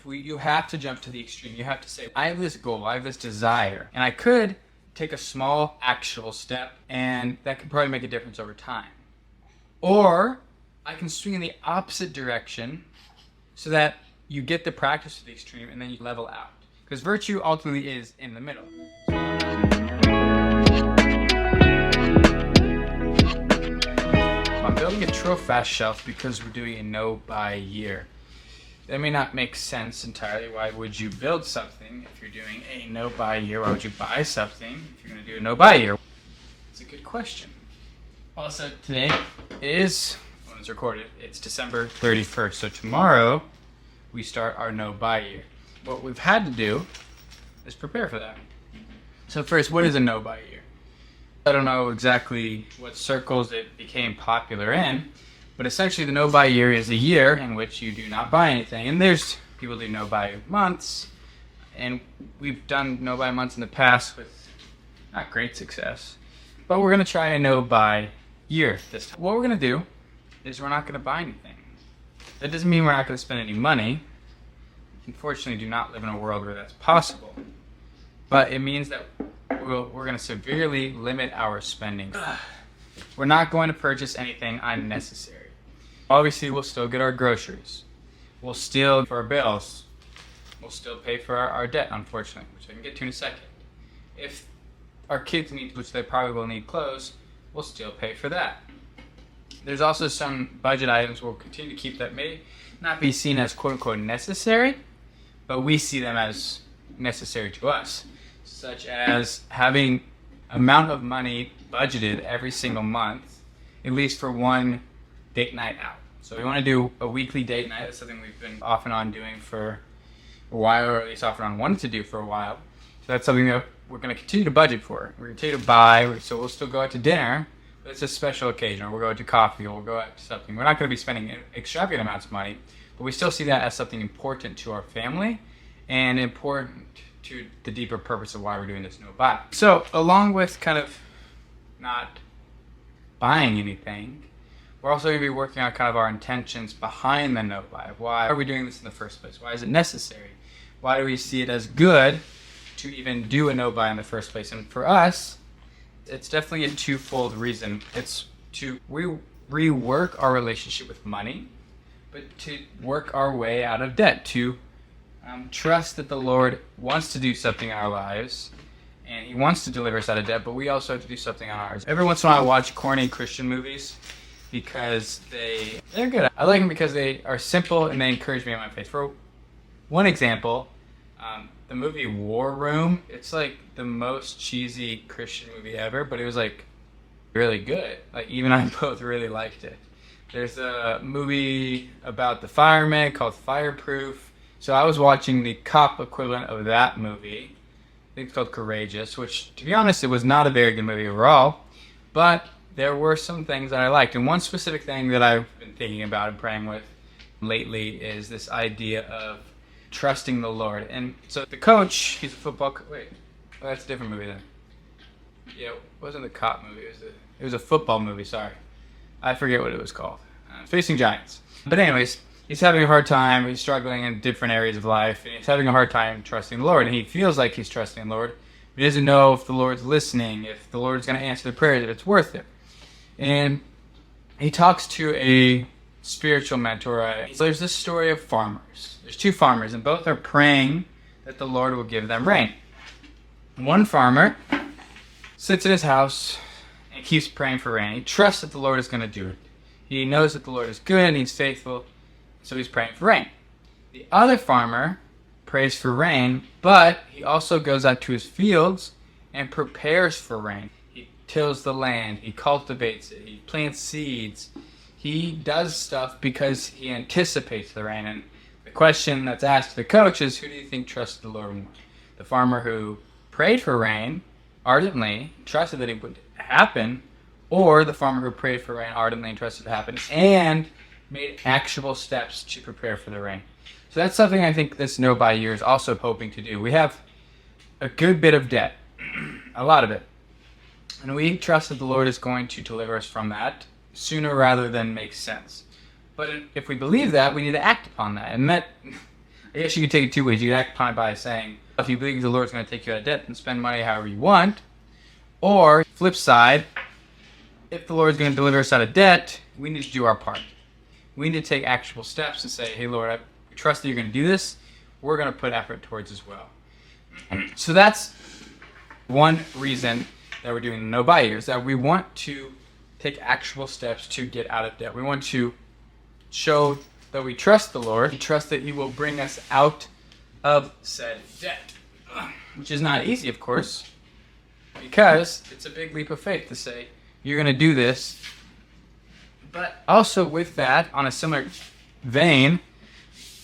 You have to jump to the extreme. You have to say, I have this goal, I have this desire, and I could take a small actual step, and that could probably make a difference over time. Or I can swing in the opposite direction so that you get the practice to the extreme and then you level out. Because virtue ultimately is in the middle. I'm building a Trofast shelf because we're doing a no-buy year. That may not make sense entirely. Why would you build something if you're doing a no-buy year? Why would you buy something if you're going to do a no-buy year? It's a good question. Also, today is, when it's recorded, it's December 31st. So tomorrow, we start our no-buy year. What we've had to do is prepare for that. So first, what is a no-buy year? I don't know exactly what circles it became popular in, but essentially the no-buy year is a year in which you do not buy anything. And there's people do no-buy months, and we've done no-buy months in the past with not great success. But we're going to try a no-buy year this time. What we're going to do is we're not going to buy anything. That doesn't mean we're not going to spend any money. Unfortunately, do not live in a world where that's possible. But it means that we're going to severely limit our spending. We're not going to purchase anything unnecessary. Obviously, we'll still get our groceries. We'll still for our bills. We'll still pay for our debt, unfortunately, which I can get to in a second. If our kids need, which they probably will need clothes, we'll still pay for that. There's also some budget items we'll continue to keep that may not be seen as quote-unquote necessary, but we see them as necessary to us, such as having amount of money budgeted every single month, at least for one date night out. So we want to do a weekly date night. That's something we've been off and on doing for a while, or at least off and on wanted to do for a while. So that's something that we're going to continue to budget for. We're going to continue to buy, so we'll still go out to dinner, but it's a special occasion, or we'll go out to coffee, or we'll go out to something. We're not going to be spending extravagant amounts of money, but we still see that as something important to our family and important to the deeper purpose of why we're doing this no-buy. So along with kind of not buying anything, we're also going to be working on kind of our intentions behind the no-buy. Why are we doing this in the first place? Why is it necessary? Why do we see it as good to even do a no-buy in the first place? And for us, it's definitely a twofold reason. It's to rework our relationship with money, but to work our way out of debt, to trust that the Lord wants to do something in our lives, and He wants to deliver us out of debt, but we also have to do something on ours. Every once in a while I watch corny Christian movies because they're good. I like them because they are simple and they encourage me in my faith. For one example, the movie War Room, it's like the most cheesy Christian movie ever, but it was like really good. Like even I both really liked it. There's a movie about the firemen called Fireproof. So I was watching the cop equivalent of that movie. I think it's called Courageous, which to be honest, it was not a very good movie overall, but there were some things that I liked. And one specific thing that I've been thinking about and praying with lately is this idea of trusting the Lord. And so the coach, he's a football wait, oh, that's a different movie then. Yeah, it wasn't the cop movie. It was a football movie, sorry. I forget what it was called. Facing Giants. But anyways, he's having a hard time. He's struggling in different areas of life. And he's having a hard time trusting the Lord. And he feels like he's trusting the Lord. But he doesn't know if the Lord's listening, if the Lord's going to answer the prayers, if it's worth it. And he talks to a spiritual mentor. So there's this story of farmers. There's two farmers, and both are praying that the Lord will give them rain. One farmer sits in his house and keeps praying for rain. He trusts that the Lord is going to do it. He knows that the Lord is good and He's faithful, so he's praying for rain. The other farmer prays for rain, but he also goes out to his fields and prepares for rain. He tills the land, he cultivates it, he plants seeds. He does stuff because he anticipates the rain. And the question that's asked to the coach is, who do you think trusted the Lord more? The farmer who prayed for rain ardently, trusted that it would happen, or the farmer who prayed for rain ardently and trusted it would happen, and made actual steps to prepare for the rain. So that's something I think this no-buy year is also hoping to do. We have a good bit of debt, a lot of it, and we trust that the Lord is going to deliver us from that sooner rather than make sense. But if we believe that, we need to act upon that. And that, I guess you could take it two ways. You could act upon it by saying, if you believe the Lord's going to take you out of debt, then spend money however you want. Or, flip side, if the Lord's going to deliver us out of debt, we need to do our part. We need to take actual steps and say, hey, Lord, I trust that you're going to do this. We're going to put effort towards as well. So that's one reason that we're doing the no-buy years, that we want to take actual steps to get out of debt. We want to show that we trust the Lord, and trust that He will bring us out of said debt, which is not easy, of course, because it's a big leap of faith to say, you're going to do this. But also with that, on a similar vein,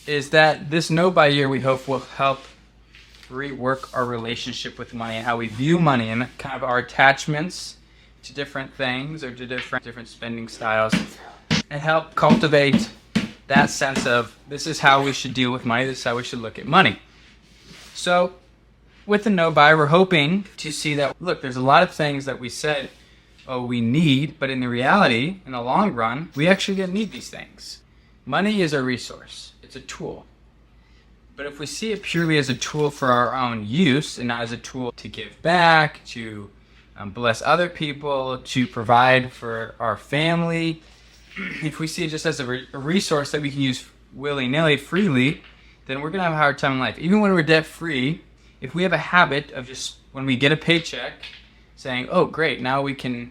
is that this no-buy year, we hope, will help rework our relationship with money and how we view money and kind of our attachments to different things or to different spending styles, and help cultivate that sense of this is how we should deal with money, this is how we should look at money. So with the no-buy, we're hoping to see that, look, there's a lot of things that we said, oh, we need, but in the reality, in the long run, we actually didn't need these things. Money is a resource. It's a tool. But if we see it purely as a tool for our own use and not as a tool to give back, to bless other people, to provide for our family, if we see it just as a resource that we can use willy-nilly, freely, then we're going to have a hard time in life. Even when we're debt-free, if we have a habit of just, when we get a paycheck, saying, oh, great, now we can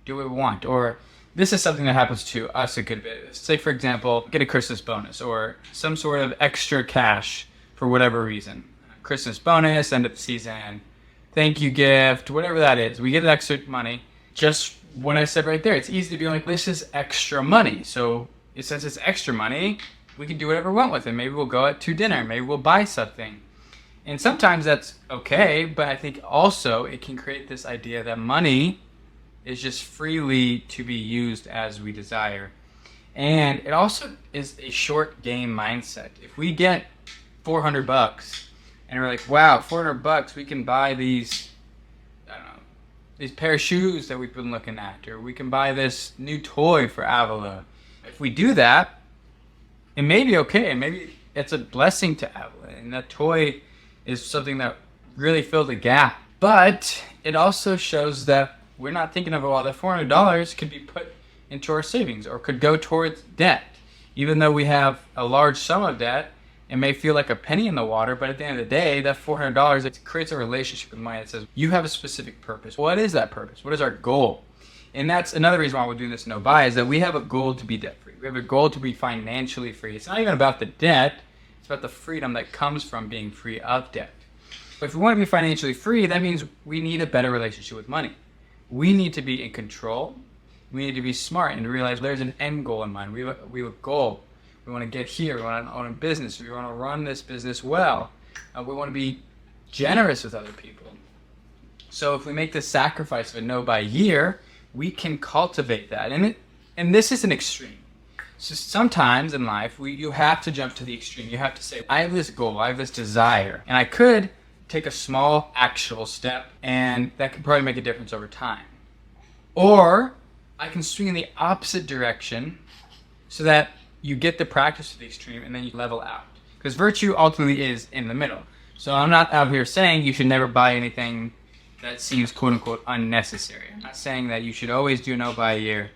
do what we want. Or this is something that happens to us a good bit. Say, for example, get a Christmas bonus or some sort of extra cash for whatever reason. Christmas bonus, end of the season, thank you gift, whatever that is. We get extra money. Just when I said right there, it's easy to be like, this is extra money. So since it's extra money, we can do whatever we want with it. Maybe we'll go out to dinner. Maybe we'll buy something. And sometimes that's okay, but I think also it can create this idea that money is just freely to be used as we desire. And it also is a short game mindset. If we get $400 and we're like, wow, $400, we can buy these, I don't know, these pair of shoes that we've been looking at, or we can buy this new toy for Avila. If we do that, it may be okay, and maybe it's a blessing to Avila, and that toy is something that really filled a gap. But it also shows that we're not thinking of, well, that $400 could be put into our savings or could go towards debt. Even though we have a large sum of debt, it may feel like a penny in the water, but at the end of the day, that $400, it creates a relationship with money that says, you have a specific purpose. What is that purpose? What is our goal? And that's another reason why we're doing this no-buy, is that we have a goal to be debt-free. We have a goal to be financially free. It's not even about the debt. It's about the freedom that comes from being free of debt. But if we want to be financially free, that means we need a better relationship with money. We need to be in control. We need to be smart and realize there's an end goal in mind. We have a goal. We want to get here. We want to own a business. We want to run this business well. We want to be generous with other people. So if we make the sacrifice of a no-buy year, we can cultivate that. And this is an extreme. So sometimes in life, you have to jump to the extreme. You have to say, I have this goal, I have this desire, and I could take a small actual step, and that could probably make a difference over time. Or I can swing in the opposite direction so that you get the practice to the extreme and then you level out. Because virtue ultimately is in the middle. So I'm not out here saying you should never buy anything that seems quote-unquote unnecessary. I'm not saying that you should always do no-buy year.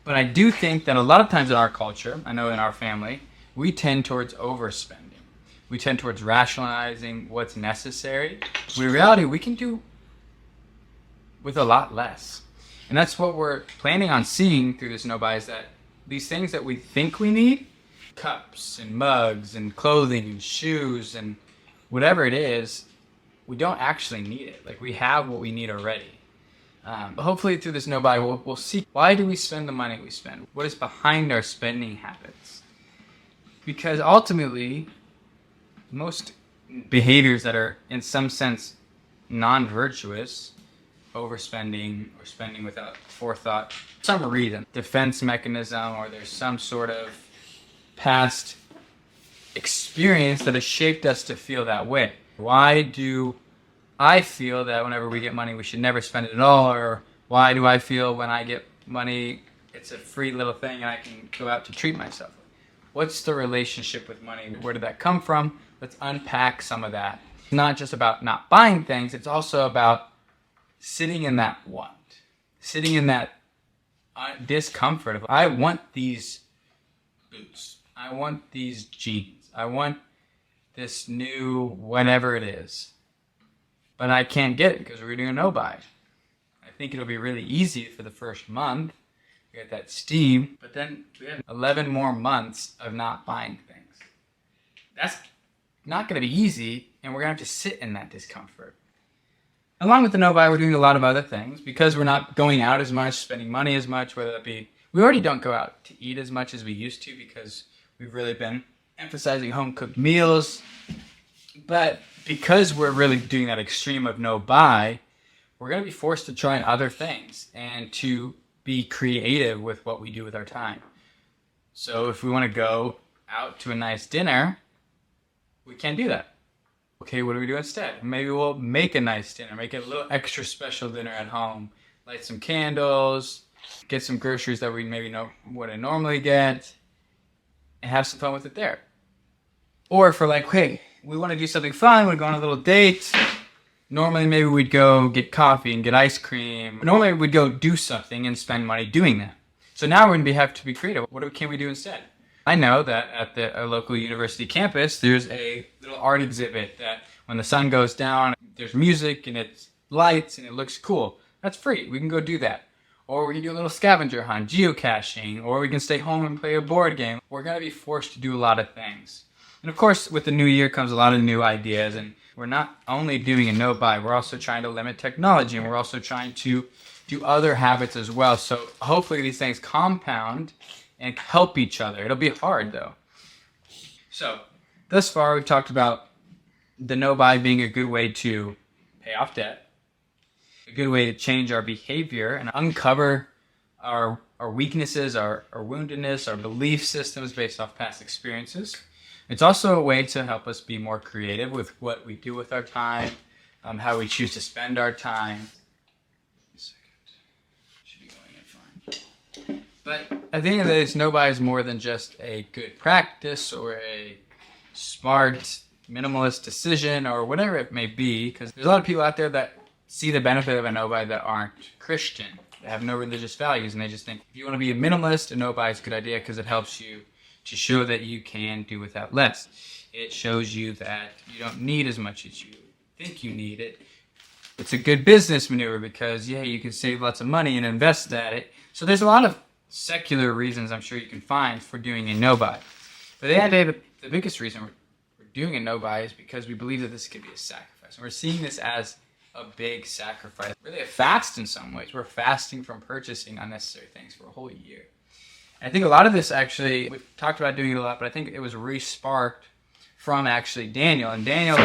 But I do think that a lot of times in our culture, I know in our family, we tend towards overspending. We tend towards rationalizing what's necessary. When in reality, we can do with a lot less. And that's what we're planning on seeing through this no-buy, is that these things that we think we need, cups and mugs and clothing and shoes and whatever it is, we don't actually need it. Like, we have what we need already. Hopefully through this no-buy, we'll see, why do we spend the money we spend? What is behind our spending habits? Because ultimately, most behaviors that are in some sense non-virtuous, overspending or spending without forethought, for some reason, defense mechanism, or there's some sort of past experience that has shaped us to feel that way. Why do I feel that whenever we get money, we should never spend it at all? Or why do I feel when I get money, it's a free little thing and I can go out to treat myself? What's the relationship with money? Where did that come from? let's unpack some of that. It's not just about not buying things, it's also about sitting in that want, sitting in that discomfort of, I want these boots, I want these jeans, I want this new whatever it is, but I can't get it because we're doing a no-buy. I think it'll be really easy for the first month. We get that steam, but then we have 11 more months of not buying things. That's not going to be easy, and we're going to have to sit in that discomfort. Along with the no-buy, we're doing a lot of other things because we're not going out as much, spending money as much, whether that be, we already don't go out to eat as much as we used to because we've really been emphasizing home-cooked meals. But because we're really doing that extreme of no-buy, we're going to be forced to try other things and to be creative with what we do with our time. So if we want to go out to a nice dinner, we can't do that. Okay, what do we do instead? Maybe we'll make a nice dinner, make it a little extra special dinner at home, light some candles, get some groceries that we maybe wouldn't normally get, and have some fun with it there. Or if we're like, hey, we want to do something fun, we'll go on a little date. Normally maybe we'd go get coffee and get ice cream. Normally we'd go do something and spend money doing that. So now we're going to have to be creative. What can we do instead? I know that at the local university campus, there's a little art exhibit that when the sun goes down, there's music and it's lights and it looks cool. That's free. We can go do that. Or we can do a little scavenger hunt, geocaching, or we can stay home and play a board game. We're going to be forced to do a lot of things. And of course, with the new year comes a lot of new ideas, and we're not only doing a no-buy, we're also trying to limit technology, and we're also trying to do other habits as well. So hopefully these things compound and help each other. It'll be hard though. So thus far we've talked about the no-buy being a good way to pay off debt, a good way to change our behavior and uncover our weaknesses, our woundedness, our belief systems based off past experiences. It's also a way to help us be more creative with what we do with our time, how we choose to spend our time. Should be going in fine. But at the end of the day, no-buy is more than just a good practice or a smart minimalist decision or whatever it may be, because there's a lot of people out there that see the benefit of a no-buy that aren't Christian. They have no religious values, and they just think if you want to be a minimalist, a no-buy is a good idea because it helps you to show that you can do without less. It shows you that you don't need as much as you think you need it. It's a good business maneuver because, yeah, you can save lots of money and invest at it. So there's a lot of secular reasons I'm sure you can find for doing a no-buy. But at the end of the day, the biggest reason we're doing a no-buy is because we believe that this could be a sacrifice. And we're seeing this as a big sacrifice. Really a fast in some ways. We're fasting from purchasing unnecessary things for a whole year. I think a lot of this actually, we've talked about doing it a lot, but I think it was re-sparked from actually Daniel. And Daniel,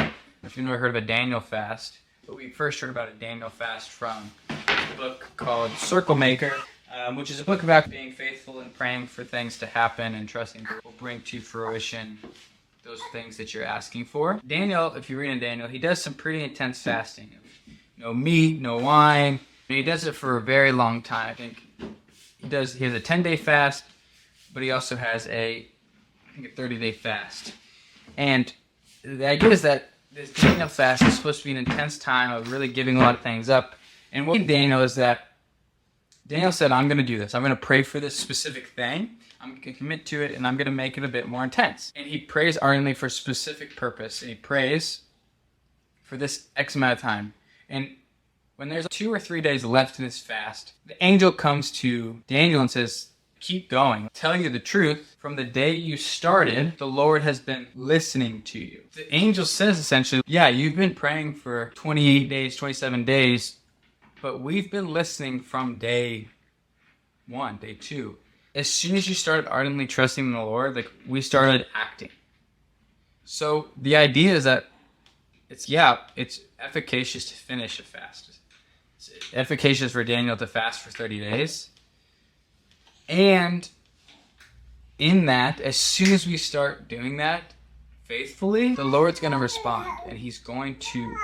if you've never heard of a Daniel fast, but we first heard about a Daniel fast from a book called Circle Maker, which is a book about being faithful and praying for things to happen and trusting God will bring to fruition those things that you're asking for. Daniel, if you read in Daniel, he does some pretty intense fasting. No meat, no wine. And he does it for a very long time. I think he has a 10-day fast, but he also has a 30-day fast. And the idea is that this Daniel fast is supposed to be an intense time of really giving a lot of things up. And what Daniel is that Daniel said, I'm going to do this. I'm going to pray for this specific thing. I'm going to commit to it, and I'm going to make it a bit more intense. And he prays ardently for a specific purpose. And he prays for this X amount of time. And when there's 2 or 3 days left in this fast, the angel comes to Daniel and says, keep going. Tell you the truth, from the day you started, the Lord has been listening to you. The angel says essentially, yeah, you've been praying for 28 days, 27 days, but we've been listening from day 1, day 2. As soon as you started ardently trusting in the Lord, we started acting. So the idea is that it's efficacious to finish a fast. It's efficacious for Daniel to fast for 30 days. And in that, as soon as we start doing that faithfully, the Lord's going to respond. And he's going to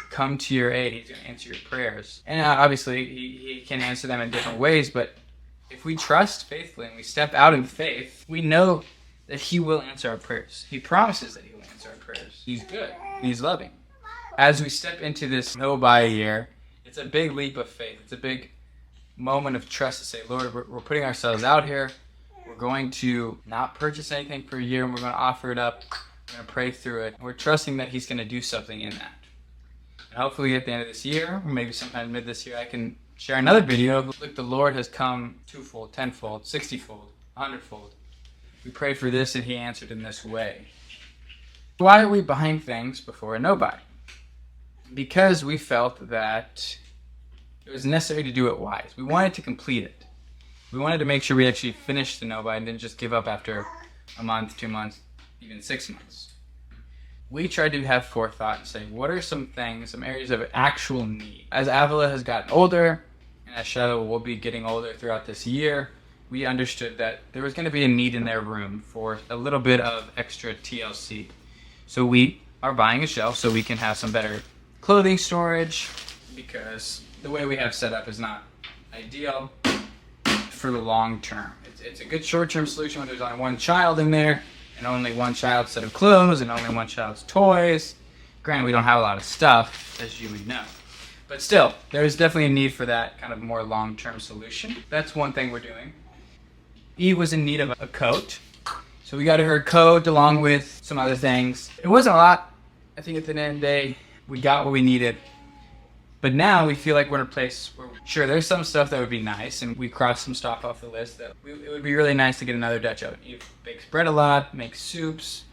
come to your aid. He's going to answer your prayers. And obviously, he can answer them in different ways. But if we trust faithfully and we step out in faith, we know that he will answer our prayers. He promises that he will answer our prayers. He's good. He's loving. As we step into this no buy year, it's a big leap of faith. It's a big moment of trust to say, Lord, we're putting ourselves out here. We're going to not purchase anything for a year, and we're going to offer it up. We're going to pray through it. And we're trusting that he's going to do something in that. And hopefully at the end of this year, or maybe sometime mid this year, I can share another video of, look, the Lord has come twofold, tenfold, 60-fold, 100-fold. We prayed for this and he answered in this way. Why are we buying things before a no-buy? Because we felt that it was necessary to do it wise. We wanted to complete it. We wanted to make sure we actually finished the no-buy and didn't just give up after a month, 2 months, even 6 months. We tried to have forethought and say, what are some things, some areas of actual need? As Avila has gotten older, and as Shadow will be getting older throughout this year, we understood that there was going to be a need in their room for a little bit of extra TLC. So we are buying a shelf so we can have some better clothing storage, because the way we have set up is not ideal for the long term. It's a good short-term solution when there's only one child in there, and only one child's set of clothes, and only one child's toys. Granted, we don't have a lot of stuff, as you would know. But still, there is definitely a need for that kind of more long-term solution. That's one thing we're doing. Eve was in need of a coat, so we got her a coat along with some other things. It wasn't a lot. I think at the end of the day, we got what we needed. But now we feel like we're in a place where, sure, there's some stuff that would be nice, and we crossed some stuff off the list that it would be really nice to get another Dutch oven. Eve bakes bread a lot, makes soups,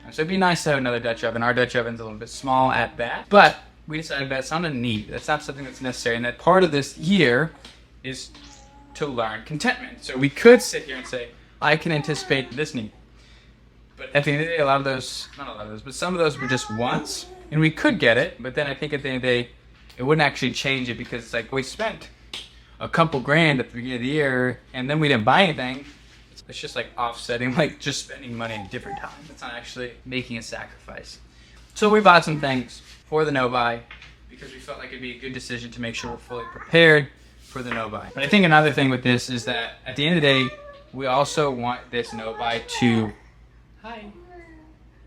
so it'd be nice to have another Dutch oven. Our Dutch oven's a little bit small at that, but we decided that's not a need. That's not something that's necessary, and that part of this year is to learn contentment. So we could sit here and say, I can anticipate this need. But at the end of the day, not a lot of those, but some of those were just wants, and we could get it, but then I think at the end of the day, it wouldn't actually change it, because it's like we spent a couple grand at the beginning of the year and then we didn't buy anything. It's just like offsetting, like just spending money at a different time. It's not actually making a sacrifice. So we bought some things for the no-buy because we felt like it'd be a good decision to make sure we're fully prepared for the no-buy. But I think another thing with this is that at the end of the day, we also want this no-buy to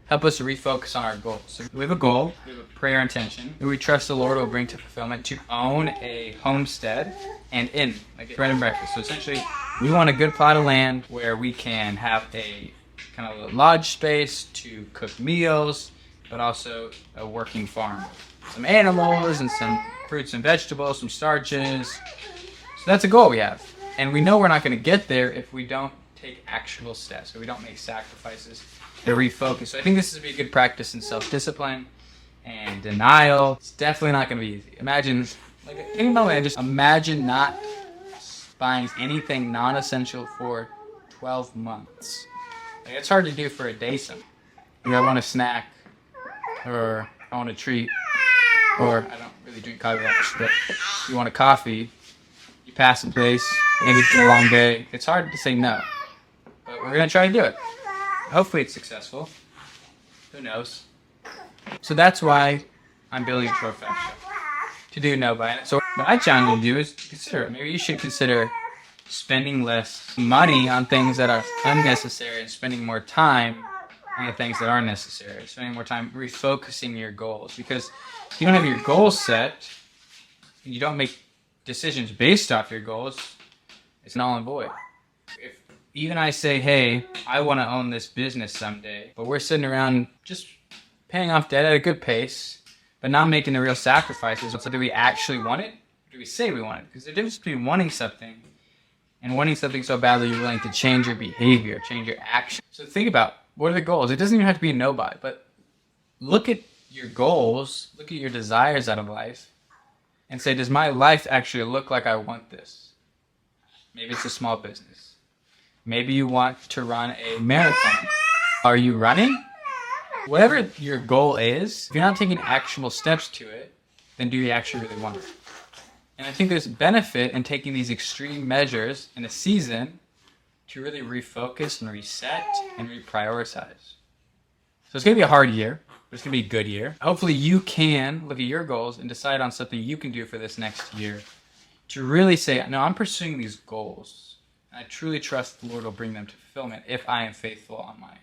help us to refocus on our goals. So we have a goal, we have a prayer intention, that we trust the Lord will bring to fulfillment, to own a homestead and inn, like a bread and breakfast. So essentially, we want a good plot of land where we can have a kind of a lodge space to cook meals, but also a working farm. Some animals and some fruits and vegetables, some starches. So that's a goal we have. And we know we're not going to get there if we don't take actual steps, if we don't make sacrifices to refocus. So I think this is a good practice in self-discipline and denial. It's definitely not going to be easy. Imagine, just imagine not buying anything non-essential for 12 months. Like, it's hard to do for a day sometimes. I want a snack, or I want a treat, or I don't really drink coffee that much, but you want a coffee, you pass the place, maybe it's been a long day. It's hard to say no, but we're going to try to do it. Hopefully it's successful. Who knows? So that's why I'm building a Trofast Shelf, to do no-buy. So what I challenge you to do is consider, maybe you should consider spending less money on things that are unnecessary and spending more time on the things that are necessary. Spending more time refocusing your goals. Because if you don't have your goals set, and you don't make decisions based off your goals, it's null and void. If even I say, hey, I want to own this business someday, but we're sitting around just paying off debt at a good pace, but not making the real sacrifices. So do we actually want it? Or do we say we want it? Because there's a difference between wanting something and wanting something so badly you're willing to change your behavior, change your action. So think about, what are the goals? It doesn't even have to be a no-buy, but look at your goals, look at your desires out of life, and say, does my life actually look like I want this? Maybe it's a small business. Maybe you want to run a marathon. Are you running? Whatever your goal is, if you're not taking actual steps to it, then do you actually really want it? And I think there's benefit in taking these extreme measures in a season to really refocus and reset and reprioritize. So it's going to be a hard year, but it's going to be a good year. Hopefully you can look at your goals and decide on something you can do for this next year to really say, no, I'm pursuing these goals. And I truly trust the Lord will bring them to fulfillment if I am faithful on my end.